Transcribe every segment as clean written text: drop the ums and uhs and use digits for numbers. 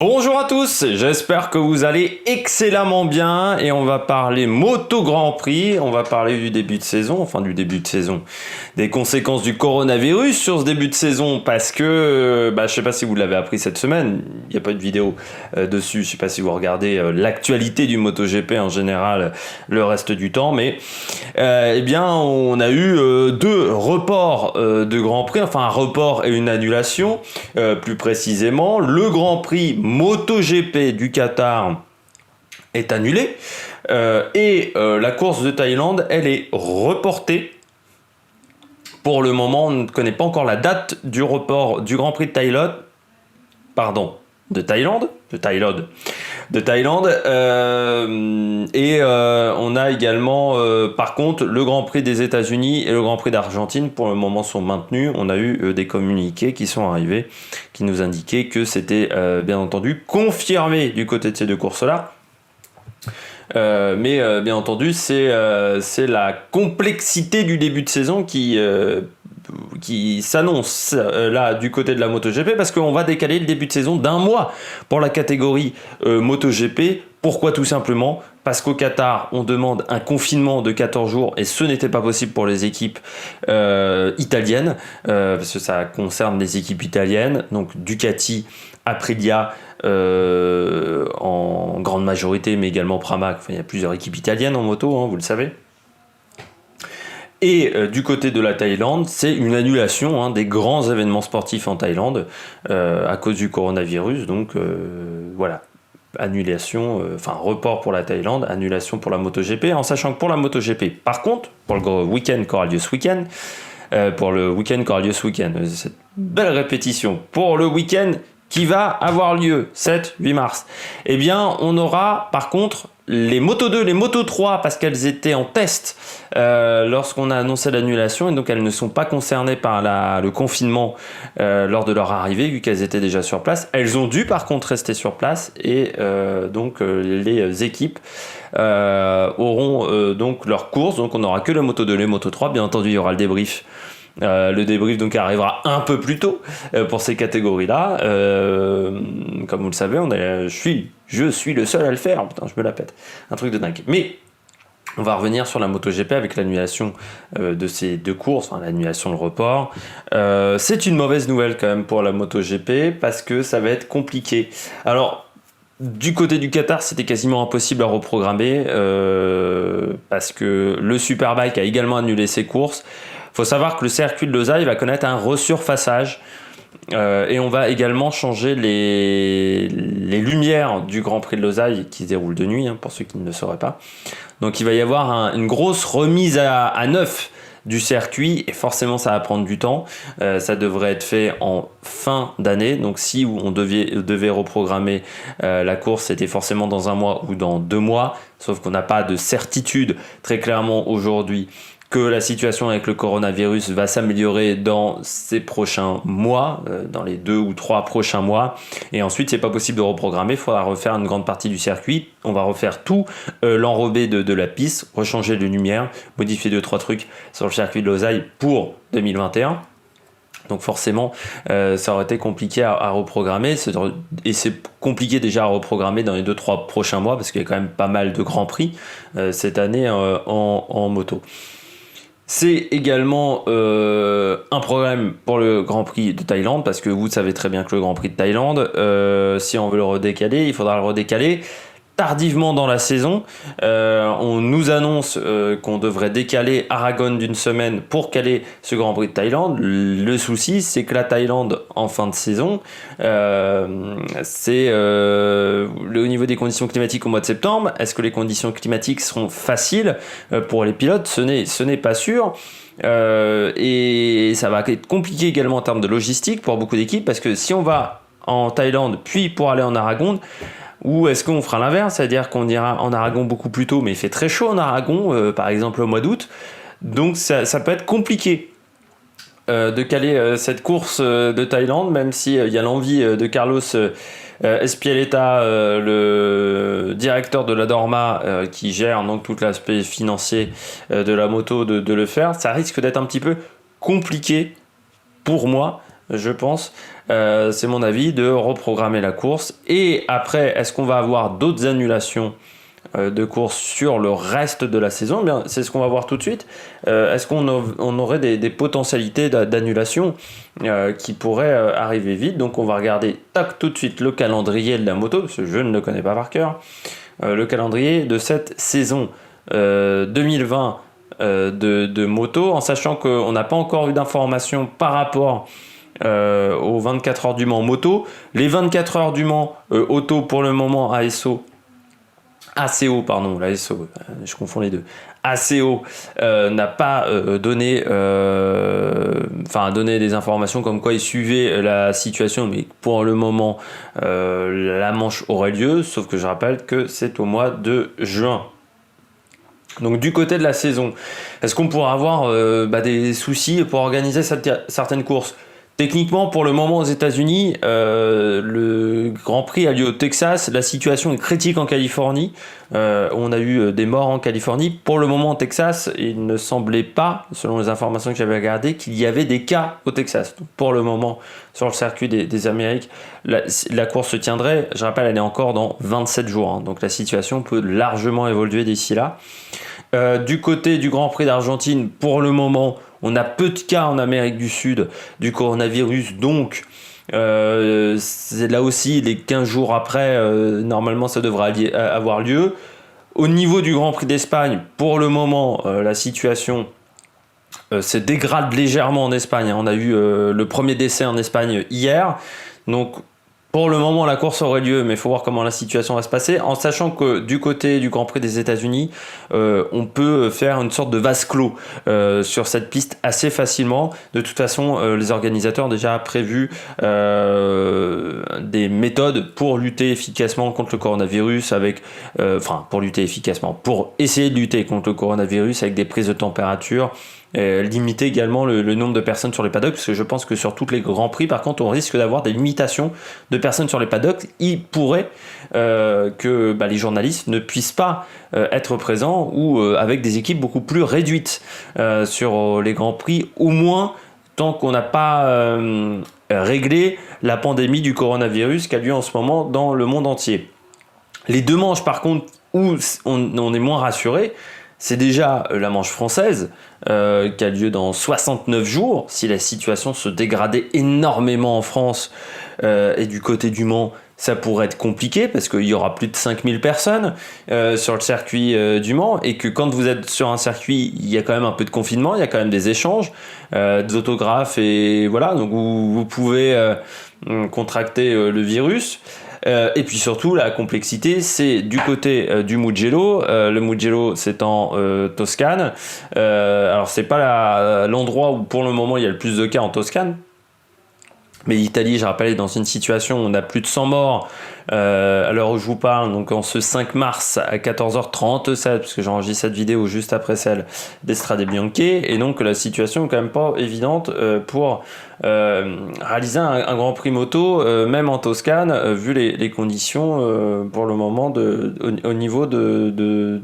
Bonjour à tous, j'espère que vous allez excellemment bien et on va parler moto Grand Prix, on va parler du début de saison, des conséquences du coronavirus sur ce début de saison parce que, je sais pas si vous l'avez appris cette semaine, il n'y a pas de vidéo dessus, je sais pas si vous regardez l'actualité du MotoGP en général le reste du temps, mais on a eu deux reports de Grand Prix, enfin un report et une annulation, plus précisément, le Grand Prix MotoGP du Qatar est annulé et la course de Thaïlande, elle est reportée. Pour le moment, on ne connaît pas encore la date du report du Grand Prix de Thaïlande. On a également, par contre, le Grand Prix des États-Unis et le Grand Prix d'Argentine, pour le moment, sont maintenus. On a eu des communiqués qui sont arrivés, qui nous indiquaient que c'était, bien entendu, confirmé du côté de ces deux courses-là. Bien entendu, c'est la complexité du début de saison qui s'annonce là du côté de la MotoGP, parce qu'on va décaler le début de saison d'un mois pour la catégorie MotoGP. Pourquoi? Tout simplement parce qu'au Qatar, on demande un confinement de 14 jours et ce n'était pas possible pour les équipes italiennes, parce que ça concerne les équipes italiennes, donc Ducati, Aprilia, en grande majorité, mais également Pramac. Enfin, il y a plusieurs équipes italiennes en moto, vous le savez. Et du côté de la Thaïlande, c'est une annulation des grands événements sportifs en Thaïlande à cause du coronavirus. Donc voilà, report pour la Thaïlande, annulation pour la MotoGP, en sachant que pour la MotoGP, par contre, pour le week-end qu'aura lieu ce week-end, cette belle répétition, pour le week-end qui va avoir lieu 7-8 mars, on aura par contre les Moto 2, les Moto 3, parce qu'elles étaient en test lorsqu'on a annoncé l'annulation, et donc elles ne sont pas concernées par le confinement lors de leur arrivée, vu qu'elles étaient déjà sur place. Elles ont dû par contre rester sur place, et les équipes auront donc leur course. Donc on n'aura que les Moto 2, les Moto 3. Bien entendu, il y aura le débrief. Le débrief donc arrivera un peu plus tôt pour ces catégories-là. Comme vous le savez, je suis le seul à le faire. Putain, je me la pète. Un truc de dingue. Mais on va revenir sur la MotoGP avec l'annulation de ces deux courses, l'annulation, le report. C'est une mauvaise nouvelle quand même pour la MotoGP parce que ça va être compliqué. Alors, du côté du Qatar, c'était quasiment impossible à reprogrammer parce que le Superbike a également annulé ses courses. Il faut savoir que le circuit de Losail va connaître un resurfaçage et on va également changer les lumières du Grand Prix de Losail qui se déroule de nuit, pour ceux qui ne le sauraient pas. Donc il va y avoir une grosse remise à neuf du circuit et forcément ça va prendre du temps. Ça devrait être fait en fin d'année. Donc si on devait reprogrammer la course, c'était forcément dans un mois ou dans 2 mois. Sauf qu'on n'a pas de certitude très clairement aujourd'hui que la situation avec le coronavirus va s'améliorer dans ces prochains mois, dans les 2 ou 3 prochains mois. Et ensuite, c'est pas possible de reprogrammer, il faudra refaire une grande partie du circuit. On va refaire tout l'enrobé de la piste, rechanger les lumières, modifier 2-3 trucs sur le circuit de Losail pour 2021. Donc forcément, ça aurait été compliqué à reprogrammer. Et c'est compliqué déjà à reprogrammer dans les 2-3 prochains mois, parce qu'il y a quand même pas mal de grands prix cette année en moto. C'est également un problème pour le Grand Prix de Thaïlande, parce que vous savez très bien que le Grand Prix de Thaïlande, si on veut le redécaler, il faudra le redécaler tardivement dans la saison. On nous annonce qu'on devrait décaler Aragon d'une semaine pour caler ce Grand Prix de Thaïlande. Le souci, c'est que la Thaïlande, en fin de saison, c'est au niveau des conditions climatiques au mois de septembre. Est-ce que les conditions climatiques seront faciles pour les pilotes? Ce n'est pas sûr. Et ça va être compliqué également en termes de logistique pour beaucoup d'équipes, parce que si on va en Thaïlande puis pour aller en Aragon, ou est-ce qu'on fera l'inverse, c'est-à-dire qu'on ira en Aragon beaucoup plus tôt, mais il fait très chaud en Aragon, par exemple au mois d'août, donc ça peut être compliqué de caler cette course de Thaïlande, même s'il y a l'envie de Carlos Espieleta, le directeur de la Dorma, qui gère donc tout l'aspect financier de la moto, de le faire. Ça risque d'être un petit peu compliqué pour moi, je pense, c'est mon avis, de reprogrammer la course. Et après, est-ce qu'on va avoir d'autres annulations de course sur le reste de la saison? Bien, c'est ce qu'on va voir tout de suite. Est-ce qu'on aurait des potentialités d'annulation qui pourraient arriver vite? Donc on va regarder tout de suite le calendrier de la moto, parce que je ne le connais pas par cœur. Le calendrier de cette saison 2020 de moto, en sachant qu'on n'a pas encore eu d'informations par rapport aux 24 heures du Mans moto. Les 24 heures du Mans auto, pour le moment, ACO, pardon, l'ASO, je confonds les deux. ACO n'a pas donné des informations comme quoi il suivait la situation, mais pour le moment, la manche aurait lieu, sauf que je rappelle que c'est au mois de juin. Donc du côté de la saison, est-ce qu'on pourra avoir des soucis pour organiser certaines courses? Techniquement, pour le moment aux États-Unis, le Grand Prix a lieu au Texas. La situation est critique en Californie. On a eu des morts en Californie. Pour le moment, au Texas, il ne semblait pas, selon les informations que j'avais regardées, qu'il y avait des cas au Texas. Donc, pour le moment, sur le circuit des Amériques, la course se tiendrait. Je rappelle, elle est encore dans 27 jours. Hein, donc la situation peut largement évoluer d'ici là. Du côté du Grand Prix d'Argentine, pour le moment, on a peu de cas en Amérique du Sud du coronavirus, donc c'est là aussi les 15 jours après, normalement ça devrait avoir lieu. Au niveau du Grand Prix d'Espagne, pour le moment, la situation se dégrade légèrement en Espagne. On a eu le premier décès en Espagne hier, donc pour le moment, la course aurait lieu, mais il faut voir comment la situation va se passer, en sachant que du côté du Grand Prix des États-Unis, on peut faire une sorte de vase clos sur cette piste assez facilement. De toute façon, les organisateurs ont déjà prévu des méthodes pour lutter efficacement contre le coronavirus, pour essayer de lutter contre le coronavirus avec des prises de température. Limiter également le nombre de personnes sur les paddocks, parce que je pense que sur tous les grands prix, par contre, on risque d'avoir des limitations de personnes sur les paddocks. Il pourrait que les journalistes ne puissent pas être présents, ou avec des équipes beaucoup plus réduites sur les grands prix, au moins tant qu'on n'a pas réglé la pandémie du coronavirus qui a lieu en ce moment dans le monde entier. Les deux manches, par contre, où on est moins rassuré, c'est déjà la manche française qui a lieu dans 69 jours. Si la situation se dégradait énormément en France et du côté du Mans, ça pourrait être compliqué parce qu'il y aura plus de 5000 personnes sur le circuit du Mans, et que quand vous êtes sur un circuit, il y a quand même un peu de confinement, il y a quand même des échanges, des autographes, et voilà, donc vous pouvez contracter le virus. Et puis surtout, la complexité, c'est du côté du Mugello. Le Mugello, c'est en Toscane. Alors, c'est pas l'endroit où pour le moment il y a le plus de cas en Toscane. Mais l'Italie, je rappelle, est dans une situation où on a plus de 100 morts à l'heure où je vous parle, donc en ce 5 mars à 14h37, parce que j'enregistre cette vidéo juste après celle d'Estrade Bianche, et donc la situation est quand même pas évidente pour réaliser un Grand Prix moto, même en Toscane, vu les conditions pour le moment au niveau de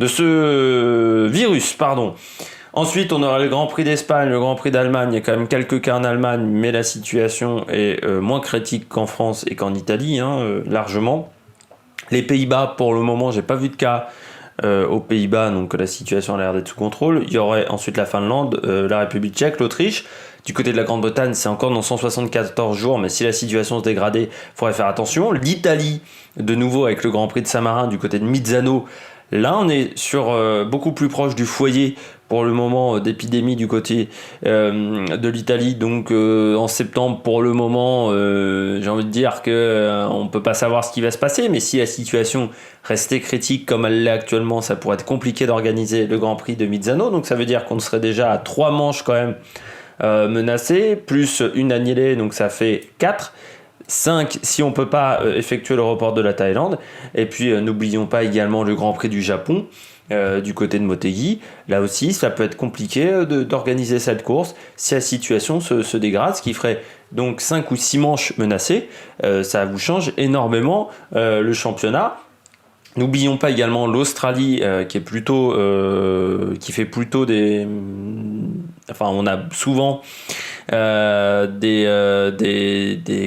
ce virus, pardon. Ensuite, on aura le Grand Prix d'Espagne, le Grand Prix d'Allemagne. Il y a quand même quelques cas en Allemagne, mais la situation est moins critique qu'en France et qu'en Italie, largement. Les Pays-Bas, pour le moment, j'ai pas vu de cas aux Pays-Bas, donc la situation a l'air d'être sous contrôle. Il y aurait ensuite la Finlande, la République tchèque, l'Autriche. Du côté de la Grande-Bretagne, c'est encore dans 174 jours, mais si la situation se dégradait, il faudrait faire attention. L'Italie, de nouveau, avec le Grand Prix de Saint-Marin, du côté de Misano. Là, on est sur beaucoup plus proche du foyer pour le moment d'épidémie du côté de l'Italie. Donc en septembre, pour le moment, j'ai envie de dire que on peut pas savoir ce qui va se passer. Mais si la situation restait critique comme elle l'est actuellement, ça pourrait être compliqué d'organiser le Grand Prix de Misano. Donc ça veut dire qu'on serait déjà à 3 manches quand même menacées, plus une annulée, donc ça fait 4. 5 si on ne peut pas effectuer le report de la Thaïlande. Et puis n'oublions pas également le Grand Prix du Japon du côté de Motegi. Là aussi, ça peut être compliqué d'organiser cette course si la situation se dégrade, ce qui ferait donc 5 ou 6 manches menacées. Ça vous change énormément le championnat. N'oublions pas également l'Australie qui fait plutôt des... Enfin, on a souvent des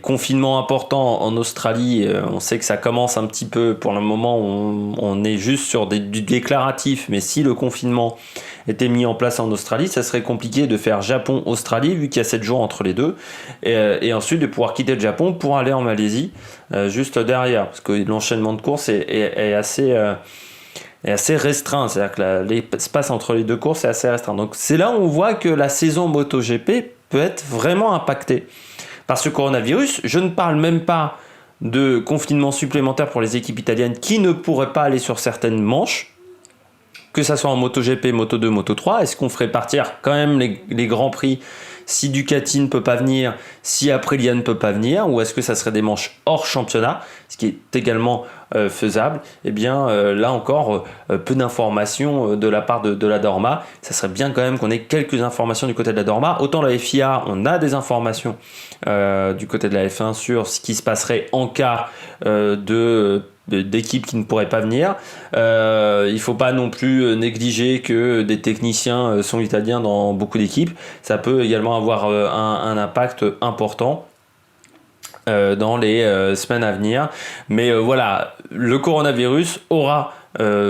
confinements importants en Australie. On sait que ça commence un petit peu. Pour le moment, on est juste sur du déclaratif, mais si le confinement était mis en place en Australie, ça serait compliqué de faire Japon-Australie, vu qu'il y a 7 jours entre les deux, et ensuite de pouvoir quitter le Japon pour aller en Malaisie, juste derrière, parce que l'enchaînement de courses est assez restreint, c'est-à-dire que l'espace entre les deux courses est assez restreint. Donc c'est là où on voit que la saison MotoGP peut être vraiment impactée par ce coronavirus. Je ne parle même pas de confinement supplémentaire pour les équipes italiennes qui ne pourraient pas aller sur certaines manches, que ça soit en MotoGP, Moto2, Moto3. Est-ce qu'on ferait partir quand même les grands prix si Ducati ne peut pas venir, si Aprilia ne peut pas venir, ou est-ce que ça serait des manches hors championnat, ce qui est également faisable? Eh bien là encore, peu d'informations de la part de la Dorma. Ça serait bien quand même qu'on ait quelques informations du côté de la Dorma. Autant la FIA, on a des informations du côté de la F1 sur ce qui se passerait en cas d'équipes qui ne pourraient pas venir. Il ne faut pas non plus négliger que des techniciens sont italiens dans beaucoup d'équipes. Ça peut également avoir un impact important dans les semaines à venir. Mais voilà, le coronavirus aura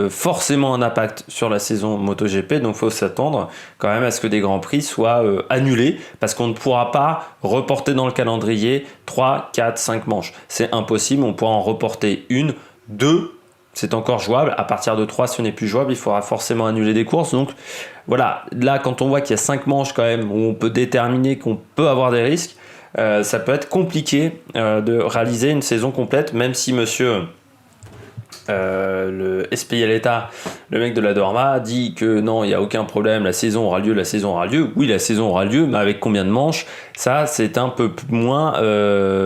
forcément un impact sur la saison MotoGP, donc il faut s'attendre quand même à ce que des Grands Prix soient annulés, parce qu'on ne pourra pas reporter dans le calendrier 3, 4, 5 manches. C'est impossible, on pourra en reporter 1, 2, c'est encore jouable. À partir de 3, ce n'est plus jouable, il faudra forcément annuler des courses. Donc voilà, là quand on voit qu'il y a 5 manches quand même, où on peut déterminer qu'on peut avoir des risques, ça peut être compliqué de réaliser une saison complète, même si monsieur le Espialeta, le mec de la Dorma, dit que non, il n'y a aucun problème, la saison aura lieu. Oui, la saison aura lieu, mais avec combien de manches? Ça, c'est un peu moins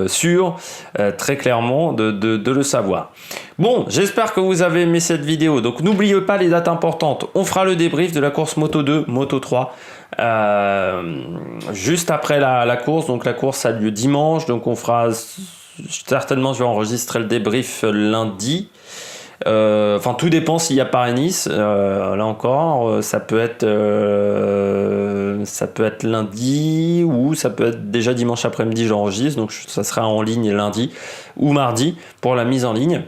sûr, très clairement, de le savoir. Bon, j'espère que vous avez aimé cette vidéo. Donc n'oubliez pas les dates importantes. On fera le débrief de la course Moto2, Moto3. Juste après la course. Donc la course a lieu dimanche. Donc on fera... Certainement, je vais enregistrer le débrief lundi. Enfin, tout dépend s'il y a Paris-Nice. Là encore, ça peut être lundi, ou ça peut être déjà dimanche après-midi, j'enregistre. Donc ça sera en ligne lundi ou mardi pour la mise en ligne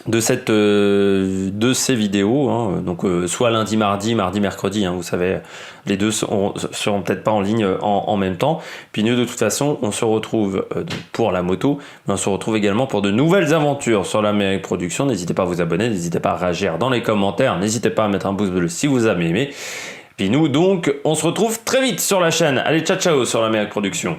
de ces vidéos, hein. Donc soit lundi, mardi, mercredi, hein, vous savez, les deux seront peut-être pas en ligne en même temps. Puis nous, de toute façon, on se retrouve pour la moto, mais on se retrouve également pour de nouvelles aventures sur l'Amérique Production. N'hésitez pas à vous abonner, n'hésitez pas à réagir dans les commentaires, n'hésitez pas à mettre un pouce bleu si vous avez aimé. Puis nous, donc, on se retrouve très vite sur la chaîne. Allez, ciao ciao sur l'Amérique Production.